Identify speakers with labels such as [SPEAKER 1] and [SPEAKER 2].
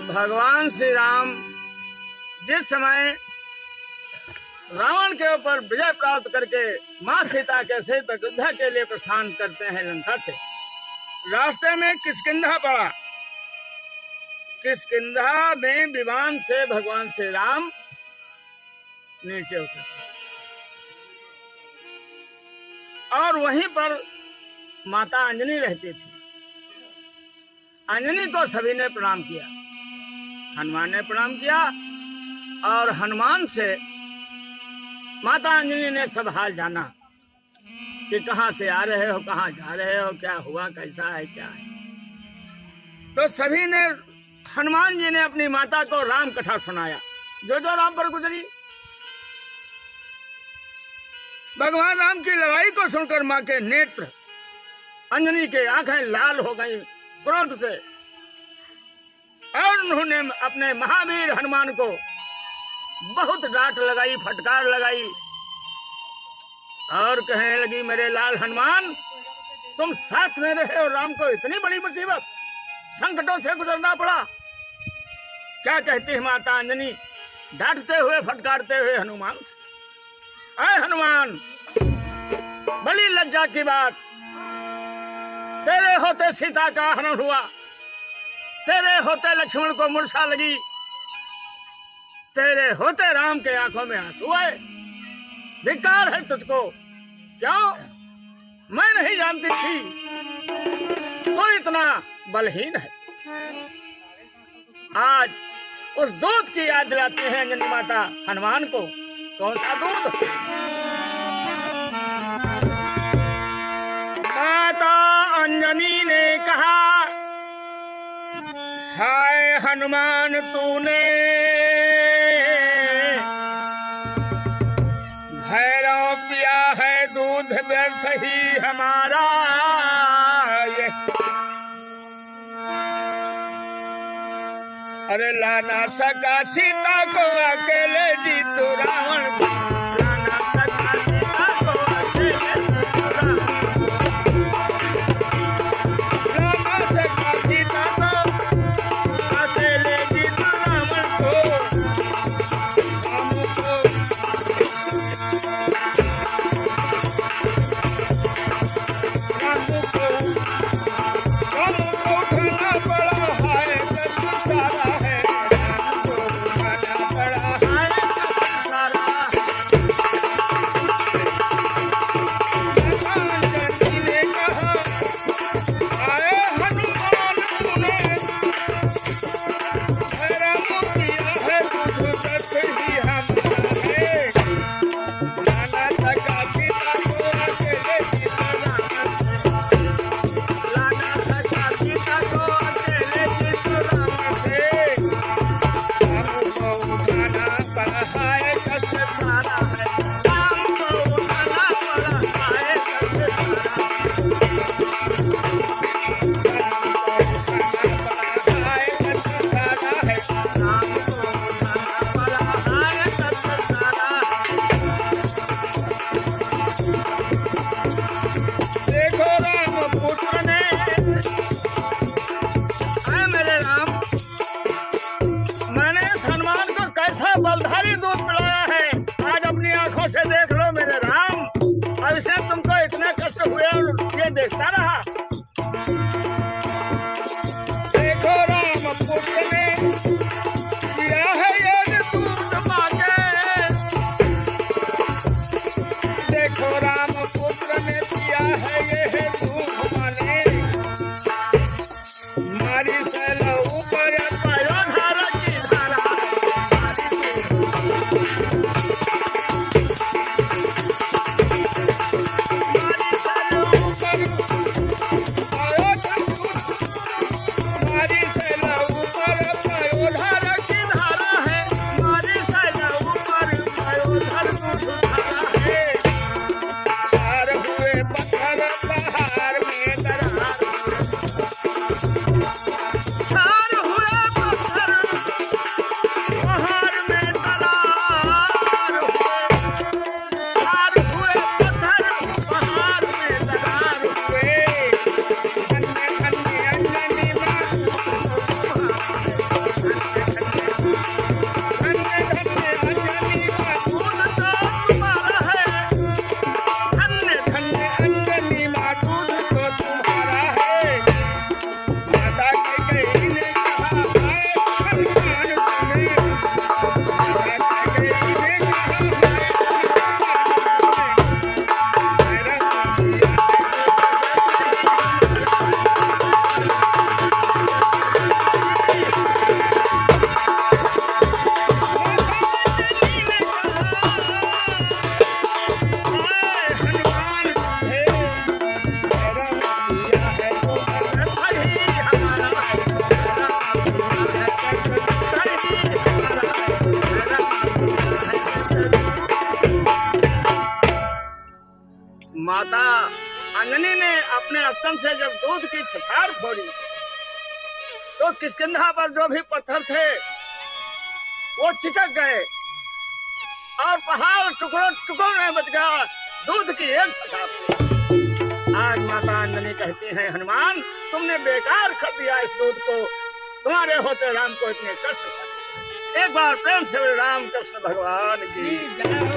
[SPEAKER 1] भगवान श्री राम जिस समय रावण के ऊपर विजय प्राप्त करके मां सीता के सहित अयोध्या के लिए प्रस्थान करते हैं लंका से, रास्ते में किष्किंधा पड़ा। किष्किंधा में विमान से भगवान श्री राम नीचे उतरे और वहीं पर माता अंजनी रहती थी। अंजनी को सभी ने प्रणाम किया, हनुमान ने प्रणाम किया और हनुमान से माता अंजनी ने सब हाल जाना कि कहाँ से आ रहे हो, कहाँ जा रहे हो, क्या हुआ, कैसा है, क्या है। तो सभी ने हनुमान जी ने अपनी माता को राम कथा सुनाया जो जो राम पर गुजरी। भगवान राम की लड़ाई को सुनकर माँ के नेत्र, अंजनी के आंखें लाल हो गई क्रोध से और उन्होंने अपने महावीर हनुमान को बहुत डांट लगाई, फटकार लगाई और कहने लगी, मेरे लाल हनुमान, तुम साथ में रहे और राम को इतनी बड़ी मुसीबत, संकटों से गुजरना पड़ा। क्या कहती है माता अंजनी डांटते हुए, फटकारते हुए हनुमान से, अरे हनुमान, बड़ी लज्जा की बात, तेरे होते सीता का हरण हुआ, तेरे होते लक्ष्मण को मूर्छा लगी, तेरे होते राम के आंखों में आंसू आए। धिक्कार है तुझको। क्यों? मैं नहीं जानती थी तो इतना बलहीन है। आज उस दूध की याद दिलाती है अंजनी माता हनुमान को। कौन सा दूध? माता अंजनी ने कहा, हाय हनुमान, तूने भैरव पिया है दूध व्यर्थ ही हमारा ये। अरे लाना सका सीता को अकेले जीतू रावण, लाना सका सीता को अकेले जीतू रावण, लाना सका सीता को अकेले जीतू रावण को, हमको उठाना पड़ा है कष्ट सारा है, हमको उठाना पड़ा है कष्ट सारा। अंजनी ने कहा, आए हनुमान, तूने भैरव किया है दूध व्यर्थ ही हमारे, लाना सका सीता को अकेले जीतू रावण, लाना सका सीता को अकेले जीतू रावण से, हमको उठाना पड़ा है कष्ट सारा है, हमको उठाना पड़ा है कष्ट सारा, देखो राम पुत्र ने, मेरे राम, मैंने इस हनुमान को कैसा बलधारी दूध पिलाया है, आज अपनी आंखों से देख लो मेरे राम। और इसने तुमको इतने कष्ट हुए और ये देखता रहा। देखो राम पुत्र ने दिया है ये दूध मांगे, देखो राम पुत्र ने दिया है ये दूध माने, मारी से लहू पर पायो धारा की धारा, मारी से लहू पर पायो धारा, मारी से लहू पर पायो धारा अंजनी ने अपने स्तन से जब दूध की छछार फोड़ी तो किष्किंधा पर जो भी पत्थर थे वो चिटक गए और पहाड़ टुकड़ों टुकड़ों में बच गया दूध की एक छछार। आज माता अंजनी कहती है हनुमान तुमने बेकार कर दिया इस दूध को, तुम्हारे होते राम को इतने कष्ट। एक बार प्रेम से राम कृष्ण भगवान की जय हो।